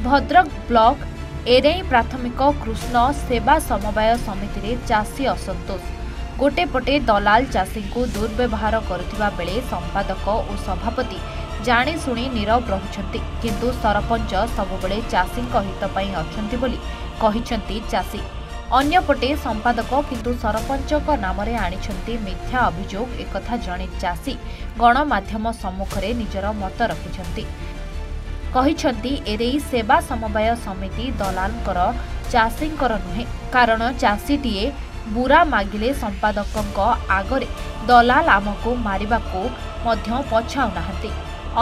Bhadrak block एरेई प्राथमिक कृष्ण सेवा समवाय समिति रे चाषी असंतोष गोटे पटे दलाल चाषी को दुर्व्यवहार करुथिबा बेले संपादक और सभापति जाने शुणी नीरव रहुछंती किंतु सरपंच सबुबले चाषी हित पई अछंती बोली कहिसंती चाषी अन्यपटे संपादक किंतु सरपंच नाम आनिछंती मिथ्या अभियोग एकथा जणे चाषी गणमाध्यम सम्मुखरे निजर मत रखिछंती कहिछंती एरेई सेवा समवाय समिति दलालकर चाषींकर नुहे कारण चाषीटीए बुरा मागिले संपादक आगरे दलाल आमको मारिबाको मध्य पछाउनाहांती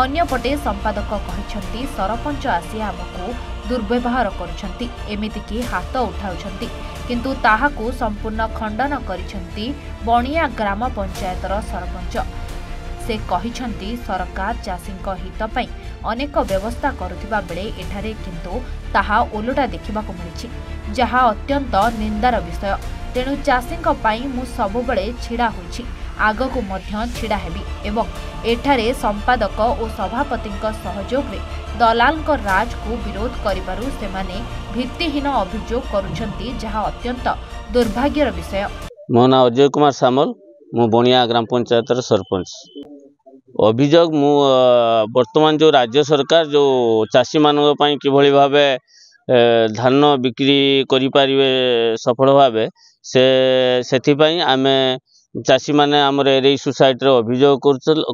अन्यपटे संपादक कहिछंती सरपंच आसी आमको दुर्व्यवहार करुछंती एमितिकी हाथ उठाउछंती किंतु ताहाकू संपूर्ण खंडन करिछंती बणिया ग्राम पंचायतर सरपंच से कहिछंती सरकार चाषींक हित पई अनेक व्यवस्था करुथिबा बेले एठारे किंतु ताहा ओलटा देखिबाको मिलिछि जहा अत्यंत निंदार विषय तेणु चाषींक पई मु सबुबले छिड़ा होइछि आगकू मध्य छिड़ा हेबी एवं एठारे संपादक और सभापतिंक सहयोग रे दलालक राज को विरोध करिबारु सेमाने भित्तिहीन अभियोग करुछंती जहा अत्यंत दुर्भाग्यर विषय। मो ना अजय कुमार सामल मु बणिया ग्राम पंचायत सरपंच अभियोग मु वर्तमान जो राज्य सरकार जो चाषी मानक पई किभଳି भाबे धान बिक्री करि पारिबे सफल भाबे सेथि पई आमे चाषी माने हमर एरेई सोसाइटी रे अभियोग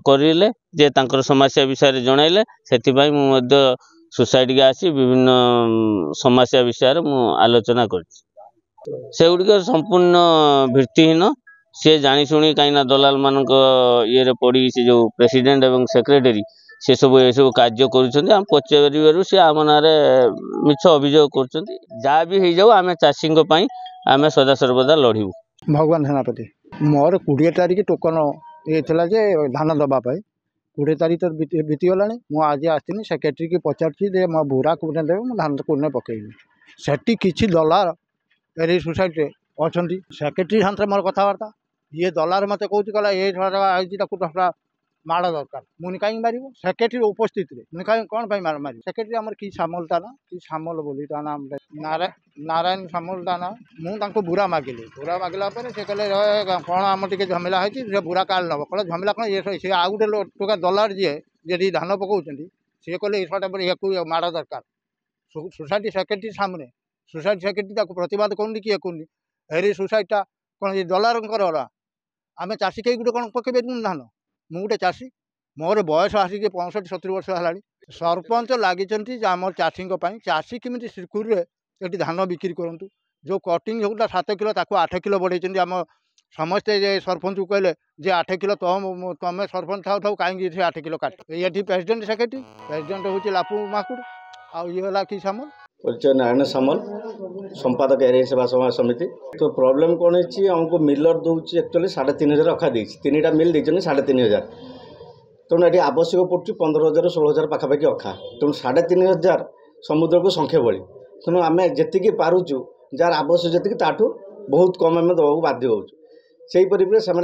करिले जे तांकर समस्या विषय जणाइले सेथि पई मु मध्य सोसाइटी के आसी विभिन्न समस्या विषय मु आलोचना करछि सेगुडी संपूर्ण भित्तिहीन से जानी शुणी कहीं दलाल मान ये पड़ी से जो प्रेसिडेंट एवं सेक्रेटरी से सब ये सब कार्य कर पचार सी आम ना मिछ अभियोग कर जहाँ भी हो जाऊ आम चाषी आम सदा सर्वदा लड़ू। भगवान सेनापति मोर 20 तारिख टोकन ये जे धान दवापाई 20 तारिख तो बीतीगला मुझे आज आसनी सेक्रेटरी की पचार मो बुरा कौन देवे मुझे धान कौन पकईनी से किसी दलाल एरेई सोसाइटी अच्छा सेक्रेटरी हाथ मोर कथबार्ता ये दलार मत कौन कहला ये माड़ दरकार मुझे कहीं मार सेक्रेटरी उपस्थित मुझे कहीं कौन मार सेक्रेटरी आम कि सामल ता ना कि सामल बोली ता नाम नारायण सामल ता ना मुझे बुरा मागिली से कहले कौन आम टे झमेला होती बुरा काल नब कह झमेला कौन ये आउ गोटे टोका दलार जी धान पकाउं सी कहले ये माड़ दरकार सोसाइटी सेक्रेटरी सामने सोसाइटी सेक्रेटरी प्रतिवाद कौन किए कौन एरेई सोसाइटा कौन दलार आम चाषी कहीं गोटे कौन पकड़ धान मु गोटे चाषी मोर बयस आसिक 65-70 वर्ष है सरपंच लगी आम चाषी चाषी केमी सिक्यूर ये धान बिक्री करूँ जो कटिंग होता 7 किलो 8 किलो बढ़े आम समस्ते सरपंच को कहले जे 8 किलो तुम सरपंच था कहीं 8 किलो काट ये प्रेसिडेंट सेक्रेटरी प्रेसिडेंट हूँ लापू माकुड़ आउ ये कि सामल परिचय नारायण सामल संपादक एरेई सेवा समाज समिति। तो प्रॉब्लम कौन है आमको मिलर दूसरी एक्चुअली 3500 रखा देती 3टा मिल देते 3500 तेणु ये आवश्यक पड़े 15,000-16,000 पाखापाखि अखा तेणु 3500 समुद्र को संख्या बड़ी तेणु आम जी पार्चु जार आवश्यक जी ताठू बहुत कम आम दवा बाध्य हो से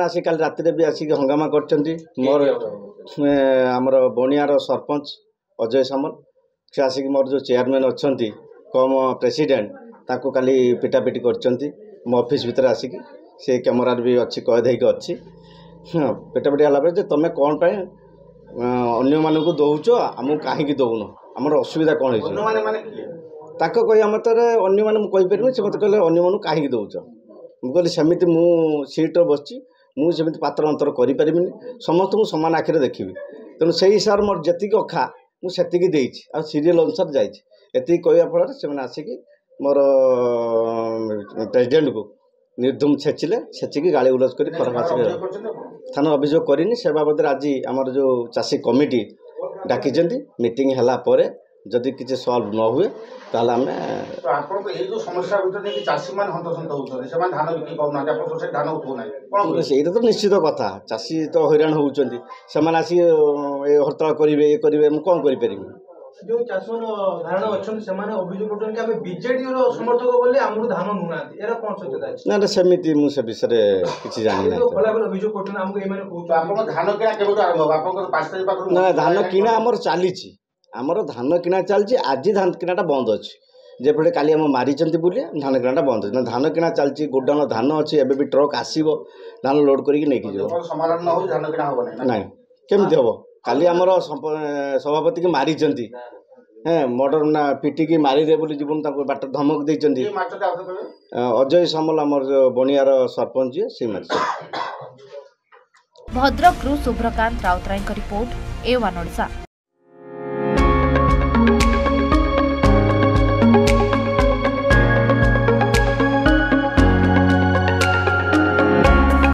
आसिक काल राति भी आसिक हंगामा कर मोर आमर बणियार सरपंच अजय सामल से आसिक मोर जो चेयरमैन अच्छा कम प्रेसिडेंट ताको काली पिटापिटी कर मो ऑफिस भीतर आसिक से कैमरा भी अच्छी कैद होगी हाँ पिटापिटी है तुम कौन पाए अन्य मानक दौच आमको कहीं दौन आमर असुविधा कौन है कही मत अन्य मैंने मुझे से मत कहले अन्य मानक कहीं दौच मुझे सेमती मु सीट्रे बस मुझे पात्र अंतर करें समस्त को सामान आखिर देखी तेणु से हिसाब मोर जी अखा मुझे सीरियल अनुसार जाती कहवा फल से आसिक मोर प्रेसिडेंट को निर्धूम छेचिले छेचिकी गाड़ी गुलज कर खराब आसिक थाना अभियोग करनी से बाबद आज आमर जो चाषी कमिटी डाकी मीटिंग है जदि किसी सल्व न हुए ताला आम से तो निश्चित कथा चाषी तो हैरान होती हड़ताल करेंगे ये करेंगे मुझे कौन करी जो चाषी धारण अच्छा अभियोग बीजेडी समर्थक बोले आमको धान नुना यार कौन सत्यता ना सेमती मुझे विषय किसी जानी ना धान किना आमर चली आमर धान किणा चलती आज धान किणाटा बंद अच्छी जेपटे काली आम मारी बोली धान किणाटा बंद अच्छे धान किणा चलती गोडाउन धान अच्छी एवं भी ट्रक आसो धान लोड करके ना केमती हम काली आमर सभापति की मारी मर्डर ना पिटिकी मारिदे बोली जीवन बाट धमक देती अजय सामल आमर बनियार सरपंच से मारी भद्रकरू शुभ्रकांत राउतराय रिपोर्ट A1 ओडिशा।